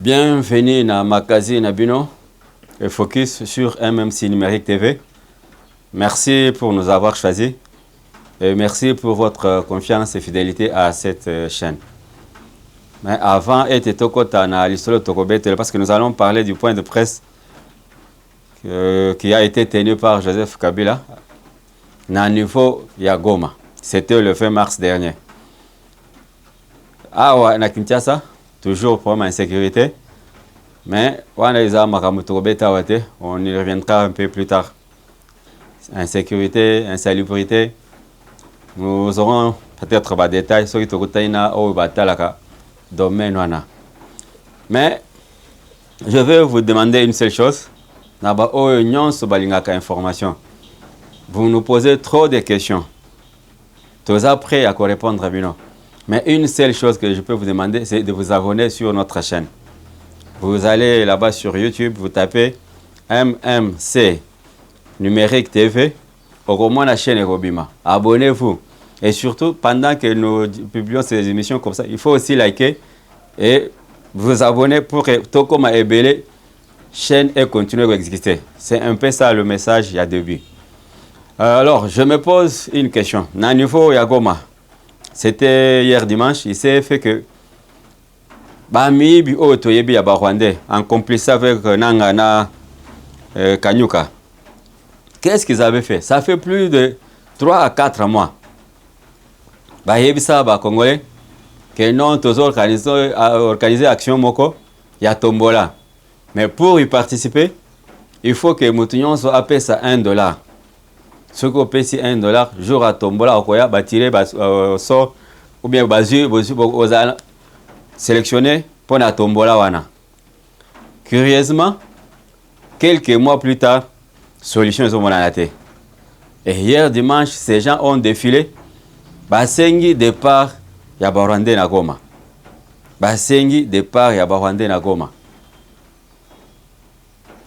Bienvenue dans Magazine Abino et focus sur MMC Numérique TV. Merci pour nous avoir choisis et merci pour votre confiance et fidélité à cette chaîne. Mais avant, parce que nous allons parler du point de presse qui a été tenu par Joseph Kabila à niveau Yagoma. C'était le 20 mars dernier. Na Kinshasa, toujours pour l'insécurité, mais on y reviendra un peu plus tard. Insécurité, insalubrité, nous aurons peut-être des détails sur le domaine. Mais je vais vous demander une seule chose. Information. Vous nous posez trop de questions. Tous prêts à répondre à Bino. Mais une seule chose que je peux vous demander, c'est de vous abonner sur notre chaîne. Vous allez là-bas sur YouTube, vous tapez MMC Numérique TV, au moins la chaîne Robima. Abonnez-vous. Et surtout, pendant que nous publions ces émissions comme ça, il faut aussi liker et vous abonner pour que Tokoma Ebele chaîne et continue d'exister. C'est un peu ça le message il y a début. Alors, je me pose une question. Au niveau Yagoma, c'était hier dimanche, il s'est fait que Bami Otoyebi Abarwandais, en complice avec Nangana Kanyuka. Qu'est-ce qu'ils avaient fait? Ça fait plus de 3 à 4 mois. Bahebisa Congolais, que non, tous organisé Action Moko, il y a Tombola. Mais pour y participer, il faut que Moutignon soit appelé ça $1. Ce qu'on paye si $1, jour à Tombola, Okoya, tirer sort, ou bien sélectionné pour la Tombola Wana. Curieusement, quelques mois plus tard, solution est au monanaté. Et hier dimanche, ces gens ont défilé. Basengi départ Yabarwande Nagoma. Basengi départ Yabarwande Nagoma.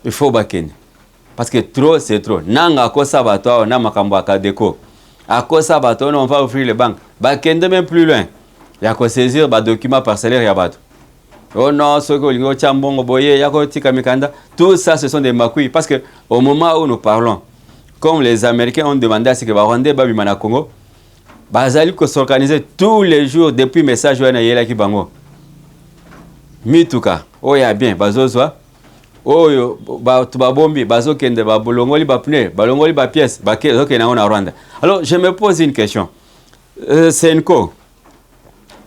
Il faut baken. Parce que trop, c'est trop. Nanga kosa bato, na makambo akadeko. A kosa bato, on va ouvrir les banques. Bakende même plus loin. Il y a qu'à saisir les documents parcellaires yabato. Oh non, ce que chambongo boye, yako tika mikanda. Tout ça, ce sont des makouilles. Parce que au moment où nous parlons, comme les Américains ont demandé à ce que Rwandais babimana Congo, bazali ko s'organiser tous les jours depuis message wana yela ki bango. Mituka, oh ya bien, bazozwa. Oyo babombi bazokende babolongoli ba pneu balongoli ba pièce bakezoke na ona Rwanda. Alors je me pose une question. Senko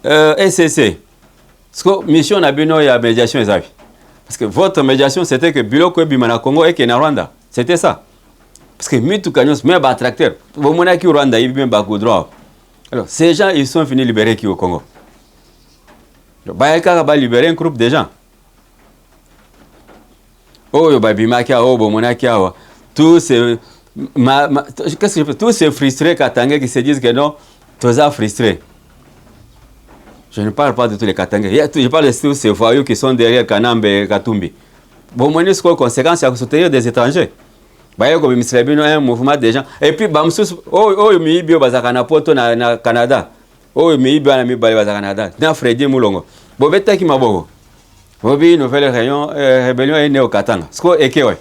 SCC. Est-ce que mission na bino ya médiation ezabi? Parce que votre médiation c'était que biloko bimana Congo et que na Rwanda. C'était ça. Parce que mitu kanyos mais ba tracteur. Bomona ki Rwanda ibi bien ba droit. Alors ces gens ils sont venus libérer qui au Congo. Ba ba libérer un groupe de gens. Oh, Babimakia, oh, Bomonakia, tous ces frustrés Katangais qui se disent que non, tous sont frustrés. Je ne parle pas de tous les Katangais. Je parle de tous ces voyous qui sont derrière Kanambe et Katumbi. Bomoni, c'est quoi conséquence à soutenir des étrangers? Bayo comme Mislebino, un mouvement de gens. Et puis, Bamsus, oh, Mibio Bazakana Poto na Canada. Oh, Mibio Anami Bazakana. Na Freddy Moulongo. Bobeta qui m'a beau. Bobi, nouvelle rébellion est née au Katanga. Ce qu'on est que ouais.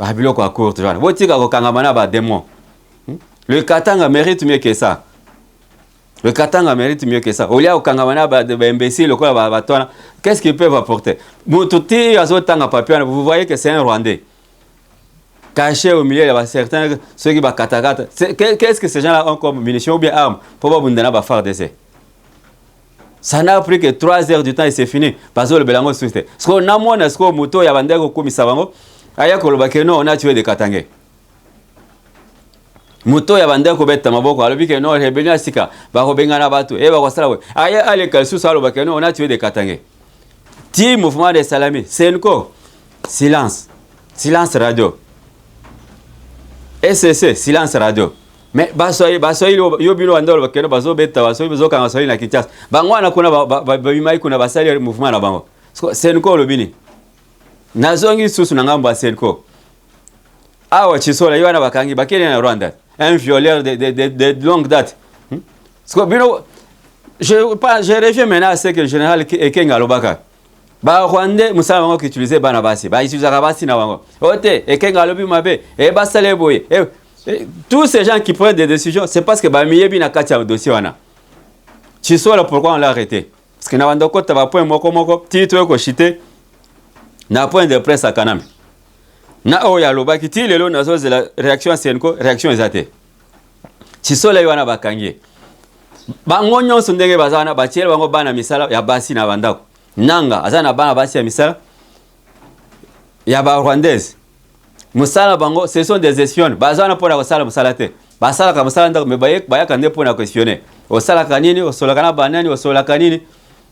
Babiloko à court, tu vois. Botika au Kangamana ba démon. Le Katanga mérite mieux que ça. Le Katanga mérite mieux que ça. Au lieu au Kangamana ba imbécile, le quoi ba toi. Qu'est-ce qu'ils peuvent apporter? Moutouti azotanga papier, vous voyez que c'est un Rwandais. Caché au milieu, il y a certains ceux qui ba katakata. Qu'est-ce que ces gens-là ont comme munitions ou bien armes pour pas bundana ba faire des. Ça n'a pris que 3 heures du temps et c'est fini. Parce que le Belango souhaité. Ce qu'on a moins, ce qu'on moto, il y a vendé au Komisavango. Aya Kolobakeno, on a tué des Katangais. Moto, il y a vendé au Betamaboko. Alors, que non, rébellion à Sika. Barobengana Batu. Et Barosalawe. Aya Alekalsous, Alobakeno, on a tué des Katangais. Ti mouvement des Salami. C'est une co. Silence. Silence radio. SCC, silence radio. Mais basoyi yobilo andolo bakeno bazo beta basoyi bazo kanga soyi na Kinshasa bangwana kuna babimai kuna basali mouvement na bango senko lobini nazongi susu na ngambo senko awa chisola yana bakangi bakene na Rwanda un violeur de longue date bino je reviens maintenant à ce que le général Ekenga Lobaka ba Rwandais musala bango qui utiliser bana basi ba utiliser basi na bango ote ekenga lobi mabe e basale boye tous ces gens qui prennent des décisions c'est parce que ba miyebi na kati ya dossier wana Chisola pourquoi on l'a arrêté parce que na banda kota ba point moko titre ko chité na point de presse à Kanambe na oya lobaki ti lelo nazo la réaction senko réaction ezate Chisola wana bakangie bango nyonso ndenge bazana batiele bango bana misala ya basi na bandako nanga azana bana basi ya misala ya ba rwandaise musala bango ce sont des espions bazana pona kosala musala te basala ka musala ndako me bayaka nde pona questionner osala kanini osola kana banani osola kanini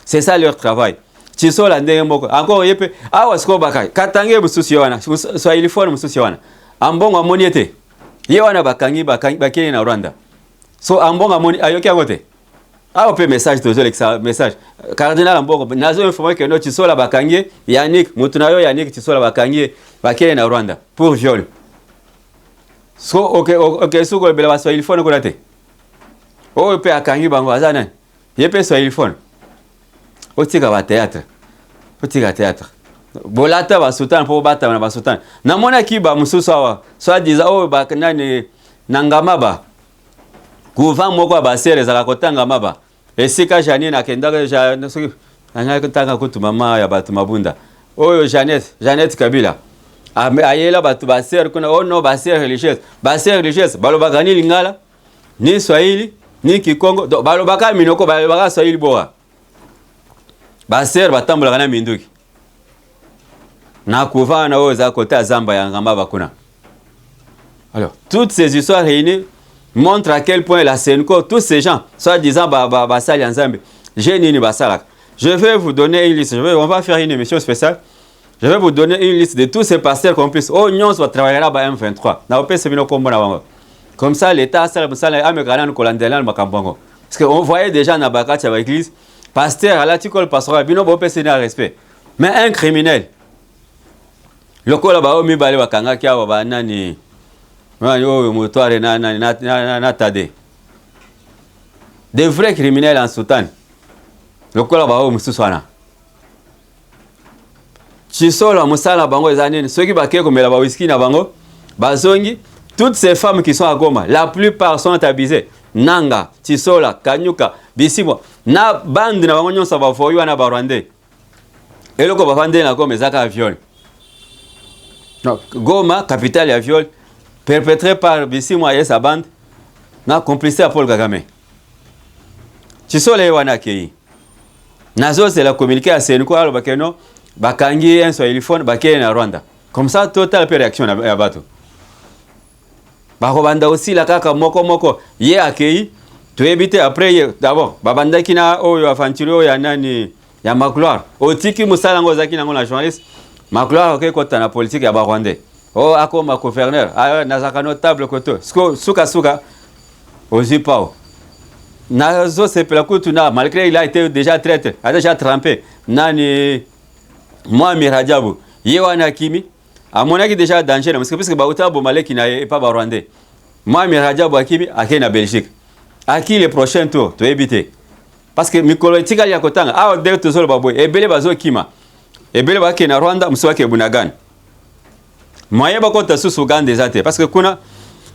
c'est ça leur travail Chisola ndenge moko encore yepe awa siko bakai katange mususi wana so ilifone mususi wana ambongo amoni ete ye wana bakangi bakeni na Rwanda so ambongo amoni ayoki angote awa pe message tozo l'exa message cardinal ambongo nazo informer que no Chisola bakangi Yannick mutunayo Yannick Chisola bakangi bakeni na Rwanda pour viol so okay suko bela baso ilifone ko late o pe akangi bango azana yepe so ilifone otika ba théâtre bolata ba sultan po bata na ba sultan na mona kiba mususu awa so diza o ba nani nangama ba kuva moko ba sere za kotanga maba esika jani na kenda ja anga kotanga kutu mama ya batu mabunda oyo Janet Kabila ayela batu ba sere kuna ono ba sere religieuse balobaka ni lingala ni Swahili ni Kikongo balobaka minoko balobaka Swahili boa baser batambola kana minduki na kuvana oza kota zamba ya ngamba bakuna. Alors toutes ces histoires réunies montrent à quel point la Senko, tous ces gens soit disant basali ensemble jenini basalak. Je vais vous donner une liste, on va faire une émission spéciale. Je vais vous donner une liste de tous ces pasteurs complices. Oh nyons va travailler là ba M23 na opé semino kombo na bango comme ça l'état sala musala amekana kolandela makambongo parce que on voyait déjà na bakati ya l'église pasteur à l'article pastoral bino bo pese na respect mais un criminel lokola ba omi bale bakanga kya ba nani yo motoire na tade des vrais criminels en Soudan lokola ba omi suswana Chisola musala bango ezanini ceux qui baké comme la ba whisky na bango bazongi toutes ces femmes qui sont à Goma la plupart sont abusées Nanga, Chisola, Kanyuka, Bisimo, na bande na bango nyonso ba foyo na ba Rwandais. Eloko ba vande na Goma ezaka viol. Non, Goma, capitale ya viol, perpétré par Bisimo et sa bande, na complicité à Paul Kagame. Chisola wana kei. Nazo c'est la communiquer à Senko alo bakeno, bakangi un Swahiliphone bakene na Rwanda. Comme ça total réaction ya bato. Bakobanda aussi la kaka moko ye akei to éviter après d'abord babanda kina oyo afantiro ya nani ya Magloire otiki musala ngo zaki nango na journaliste Magloire okay kota na politique ya ba Rwandais oh akoma gouverneur na zaka notable koto suka ozipao nazo sepela kutuna malgré il a été déjà traité a déjà trempé nani moi Mirajabu ye wana kimi amonaki déjà danger parce que bauta bomaleki na pas ba Rwandais moi Mirajabu akimi akei na Belgique aki le prochain tour to éviter parce que mikolo etika ya kotanga awa de tozolo baboy ebele bazo kima ebele bake na Rwanda muswake bunagana moyen bakota susu Uganda ezate parce que kuna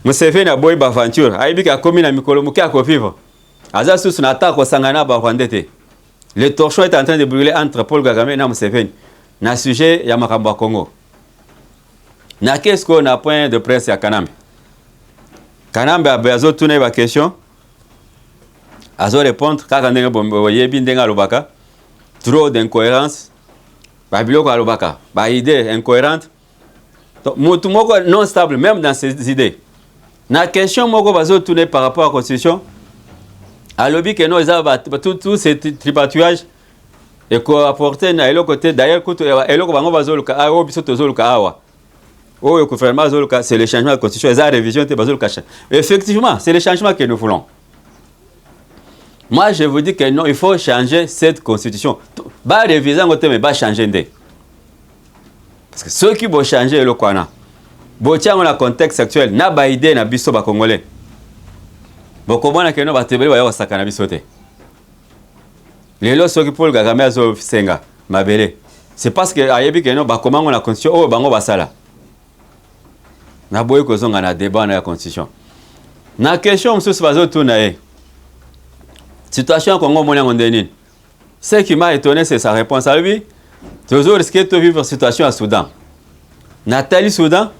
Museveni na boy ba aventure aibika komi na mikolo mukia ko vivre aza susu na atako sangana ba Rwanda te le torchon est en train de brûler entre Paul Kagame na Museveni na sujet ya makambo Congo na qu'est-ce qu'on a point de presse ya Kanambe a besoin de tourner la question azo répondre kaka ndenge yebi ndenga lobaka trop d'incohérence ba biloko lobaka ba idée incohérente donc mutu moko non stable même dans ses idées na question moko bazo tourner par rapport à la constitution alobi que non ça tout ces tripatouillage et ko apporter na eloko côté d'ailleurs kuto eloko bango bazoluka awo biso tozoluka awa oh gouvernement bazoluka c'est le changement de la constitution et la révision te bazoluka effectivement c'est le changement que nous voulons. Moi, je vous dis que non, il faut changer cette constitution. Ba réviser ngote mais ba changer ndé. Parce que ceux qui vont changer le kwana. Bo tiango na contexte actuel na ba idée na biso ba congolais. Bo komona que no ba tebeli ba yo saka na biso te. Lelo ceux qui Paul Kagame azo senga mabele. c'est parce que ayebi que non ba comment on la constitution oh bango basala na boye ko zonga na débat na la constitution na question msusu bazo tuna situation Congo mona ngondeni. Ce qui m'a étonné c'est sa réponse à lui. Toujours risqué de vivre situation à Soudan. Nathalie Soudan,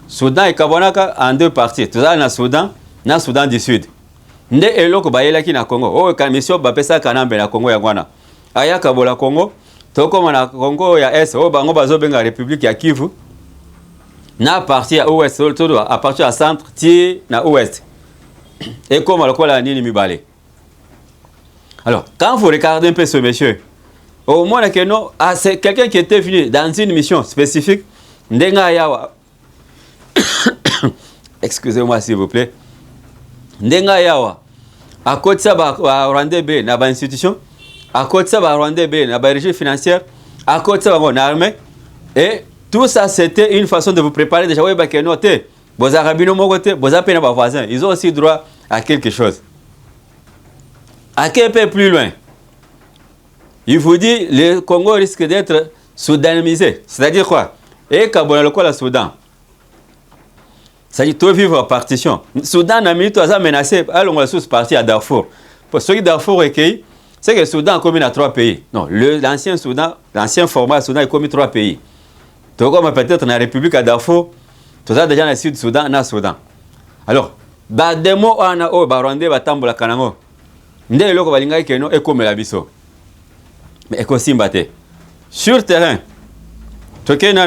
Soudan et Kabonaka en deux parties. Tout ça na Soudan du Sud. Nde eloko bayela ki na Congo. Oh kamisio bapesa kanambe na Congo ya Gwana. Aya kabola Congo. Toko na Congo ya Est. Oh bango bazo benga République ya Kivu. Na partie à Ouest, à partir à centre, ti na Ouest. Et comme le la nini mibale. Alors, quand vous regardez un peu ce monsieur, au moins c'est quelqu'un qui était venu dans une mission spécifique. Ndenga yawa. Excusez-moi s'il vous plaît. Ndenga yawa. À côté de ça, Rwanda B, na ba institution. À côté de ça, Rwanda B, na ba régie financière. À côté de ça, on armée. Et tout ça, c'était une façon de vous préparer déjà. Oui, bah, que noté. Vos arabino mogote, vos appels à voisins. Ils ont aussi droit à quelque chose. À quel peu plus loin, il vous dit le Congo risque d'être soudanimisé. C'est-à-dire quoi? Et Kabona le quoi la Soudan? C'est-à-dire tout vivre en partition. Soudan a mis tout ça menacé. Alors on va sous partir à Darfour. Pour ceux qui Darfour recueilli, c'est que le Soudan a commis à 3 pays. Non, l'ancien Soudan, l'ancien format Soudan a commis 3 pays. Tout comme peut-être dans la République à Darfour, tout ça déjà dans le sud Soudan, dans le Soudan. Alors, bah des mots on a au Rwanda batambola kanango. Nde eloko balingai keno ekomela biso. Mais ekosimbate. Sur terrain,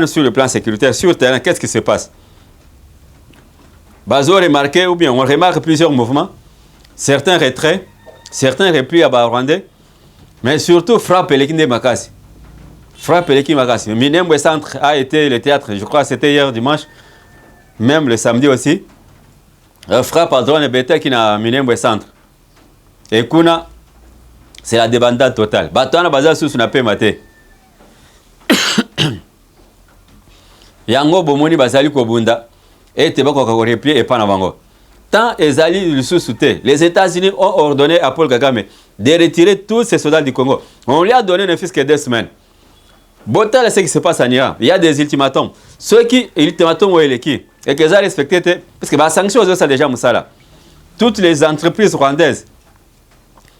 sur le plan sécuritaire, sur terrain, qu'est-ce qui se passe? Bazo remarqué, ou bien on remarque plusieurs mouvements, certains retraits, certains replis à Rwandais, mais surtout frappe Elekinde Makasi. Frappe Elekinde Makasi. Minembwe Centre a été le théâtre, je crois que c'était hier dimanche, même le samedi aussi. Frappe à drone et bétail qui n'a Minembwe Centre. Et kuna, c'est la débandade totale. Batana baza sous na pe maté. Yango bomoni bazali ko bunda et te bako ko replier et pas na bango. Tant ezali le sous-souté, les États-Unis ont ordonné à Paul Kagame de retirer tous ces soldats du Congo. On lui a donné ne fût que 2 semaines. Botal ce qui se passe en Iran, il y a des ultimatums. Ceux qui ultimatums ont les qui et que ça respecté parce que ba sanctions ça déjà musala. Toutes les entreprises rwandaises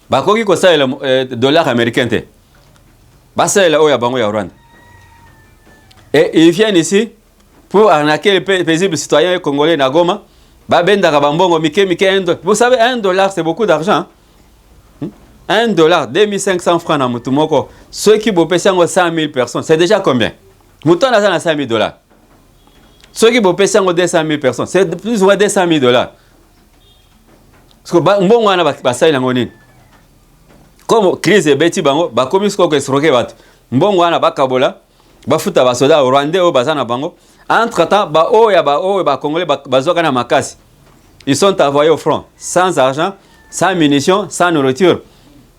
bakoki ko ça le dollar américain te basa la oya bango ya Rwanda et ils viennent ici pour arnaquer les paisibles citoyens congolais na Goma ba benda ka bambongo mike vous savez $1 c'est beaucoup d'argent $1 2500 francs na mutu moko ceux qui bopesa ngo 100 000 personnes c'est déjà combien mutu na $100 000 ceux qui bopesa ngo 200 000 personnes c'est plus ou moins $200 000 parce que mbongo na basai na ngoni. Comme crise beti bango ba komi sko ko esroke bat mbongo wana bakabola bafuta basoda rwandais o bazana bango entre temps ba congolais bazoka na makasi ils sont envoyés au front sans argent sans munitions sans nourriture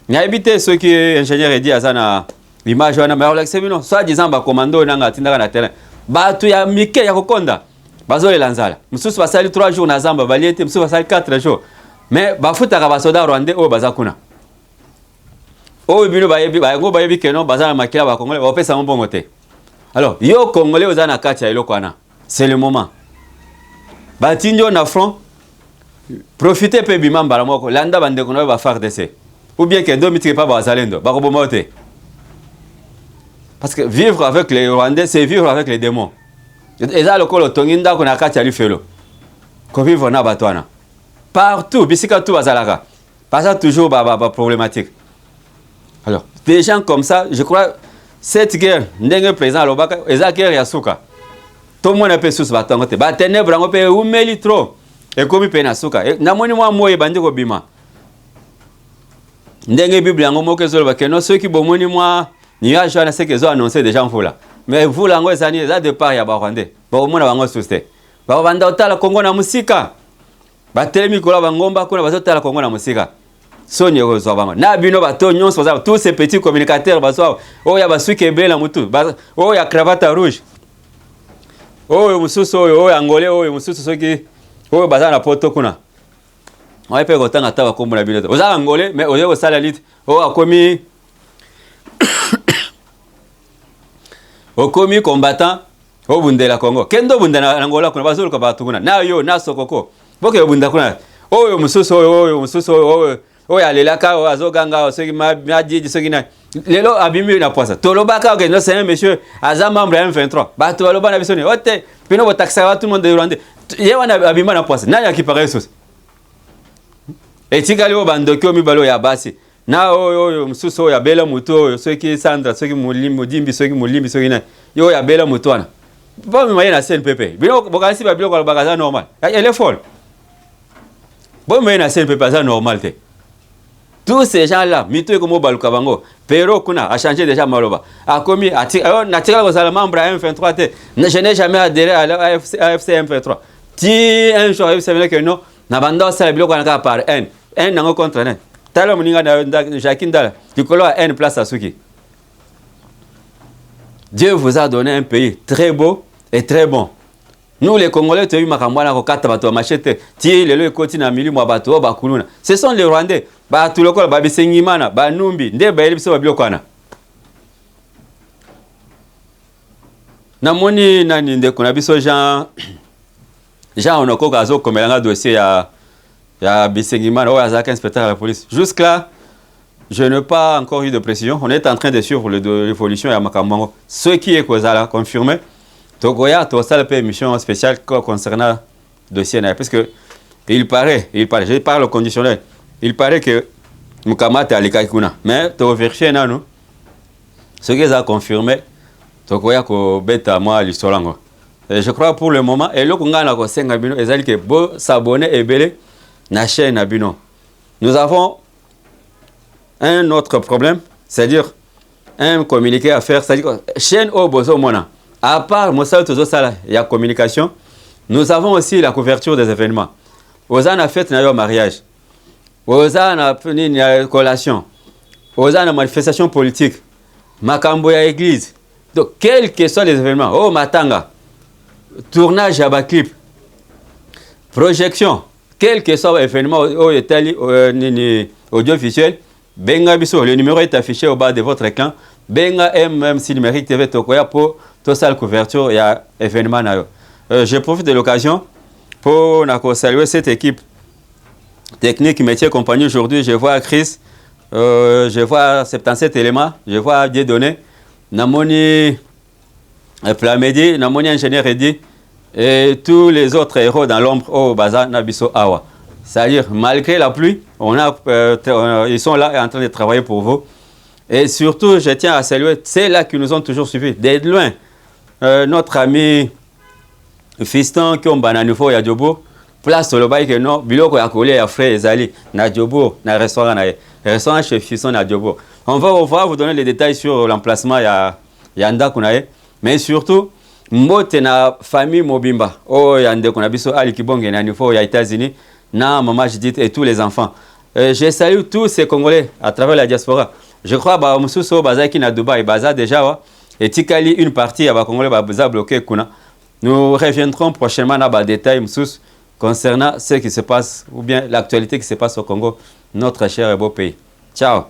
n'a habité ceux qui ingénieur et dit azana l'image wana mais relaxé bino soit disant ba commando nanga tindaka na terrain ba tu ya mike ya kokonda bazole lanzala mususu basali 3 jours na zamba baliete mususu basali 4 jours mais bafuta ka basoda rwandais o bazakuna. Oh, bino bayebi keno bazana makila ba congolais ba pesa mbongo te. Alors, yo congolais ozana katia eloko wana. C'est le moment. Ba tinjo na front. Profitez pe bimamba moko landa bande kono ba FARDC. Ou bien que domiti pas bazalendo ba koboma te. Parce que vivre avec les Rwandais, c'est vivre avec les démons. Et ça le kolo tonginda ko na katia lifelo. Ko vivre na batwana. Partout bisika tout bazalaka. Pas ça toujours ba problématique. Alors, des gens comme ça, je crois, cette guerre, ndenge président Lobaka, eza guerre ya suka. Tout le monde a pu sous batango te. Ba ténèbres ngo pe umeli trop. Et comme pe na suka. Na moni mwa moye bandi ko bima. Ndenge Bible yango moke zo ba keno ceux qui bomoni mwa nuage wana c'est que zo annoncé déjà en foula. Mais vous lango ezani eza de part ya ba Rwandais. Ba omona bango suste. Ba banda otala Congo na musika. Ba telemi kola bangomba kuna bazotala Congo na musika. Sonye ozwa bango na bino bato nyonso za tous ces petits communicateurs bazwa o ya basuki ebela mutu o ya cravate rouge o mususu o ya ngolé o mususu soki o bazana na poto kuna on peut kotanga ta bakombola bino oza ngolé mais oyo sala lit o akomi au commis combattant au bundela Congo kendo bundana Angola kuna bazulu ka batukuna na yo na sokoko boke bunda kuna oyo mususu oyo alelaka oyo azoganga soki majiji soki na lelo abimi na poisa tolobaka ok no c'est un monsieur aza membre ya M23 bato baloba na biso ni ote pino botaxaka tout le monde de Rwanda ye wana abima na poisa nani akipaka sosi etikali o bandoki mibalo ya basi na oyo mususu oyo abela mutu oyo soki Sandra soki Mulimbi soki Mulimbi soki na yo ya bela mutu wana pas me na CNPP bino bokanisi ba biloko bakaza normal elle est folle bon me na CNPP ça normal te. Tous ces gens-là, mito comme baluka bango, pero kuna a changé déjà maloba. A commis na tika ko sala membre à M23 je n'ai jamais adhéré à AFC M23. Ti un jour AFC que non, na banda sala biloko na par N nango contre N. Tala muninga na Jacques Ndala, likolo à N place à Suki. Dieu vous a donné un pays très beau et très bon. Nous les Congolais, tu as eu Makambwana Kokata Bato Machete, Ti le Ekoti na Milimu Bato Bakuluna. Ce sont les Rwandais. Ba tuloko ba bisengimana ba numbi nde ba elibso ba bilokwana. Namoni nani nde kuna biso Jean Onoko kazo komelanga dossier ya bisengimana ou azaka inspecteur de la police. Jusque là, je n'ai pas encore eu de précision. On est en train de suivre l'évolution ya Makambango. Ce qui est causal confirmé. Togoya to ça la mission spéciale concernant le dossier parce que il paraît, je parle au conditionnel. Il paraît que Mukamata alikakuna, mais tu vérifies non. Ce qu'ils ont confirmé, Tokoya ko beta moi l'histoire. Je crois pour le moment et le Konga na ko senga bino ezali que bo s'abonner et belé na chaîne abino. Nous avons un autre problème, c'est-à-dire un communiqué à faire, c'est-à-dire chaîne au bozo mona. À part Moussa Tozo Sala, il y a communication. Nous avons aussi la couverture des événements. Aux ans a fait un mariage. Aux ans a fait une collation. Aux ans a manifestation politique. Makamboya église. Donc, quels que soient les événements, oh Matanga, tournage à clip, projection, quel que soit l'événement audiovisuel, Benga Bisso, le numéro est affiché au bas de votre écran. Benga MMC numérique TV Tokoya pour toute la couverture et événement. Je profite de l'occasion pour saluer cette équipe technique métier compagnie aujourd'hui. Je vois Chris, je vois 77 éléments, je vois Dieudonné, Namoni Flamedi, Namoni ingénieur Eddy et tous les autres héros dans l'ombre au Bazar Nabiso Awa. C'est-à-dire, malgré la pluie, ils sont là en train de travailler pour vous. Et surtout, je tiens à saluer ceux-là qui nous ont toujours suivis, d'être loin. Notre ami Fiston qui ont bananifo ya Djobo, place sur le bail que non, biloko ya collé ya frère Ezali, na Djobo, na restaurant chez Fiston na Djobo. On va vous donner les détails sur l'emplacement ya Ndakunae, mais surtout, mbote na famille Mobimba, oh ya Ndekuna biso Ali Kibonge na nifo ya États-Unis, na maman Judith et tous les enfants. Je salue tous ces Congolais à travers la diaspora. Je crois que Moussousso Bazaki na Dubaï, Baza déjà, et Tikali, une partie à Congolais Baza bloqué. Nous reviendrons prochainement dans les détails concernant ce qui se passe, ou bien l'actualité qui se passe au Congo, notre cher et beau pays. Ciao.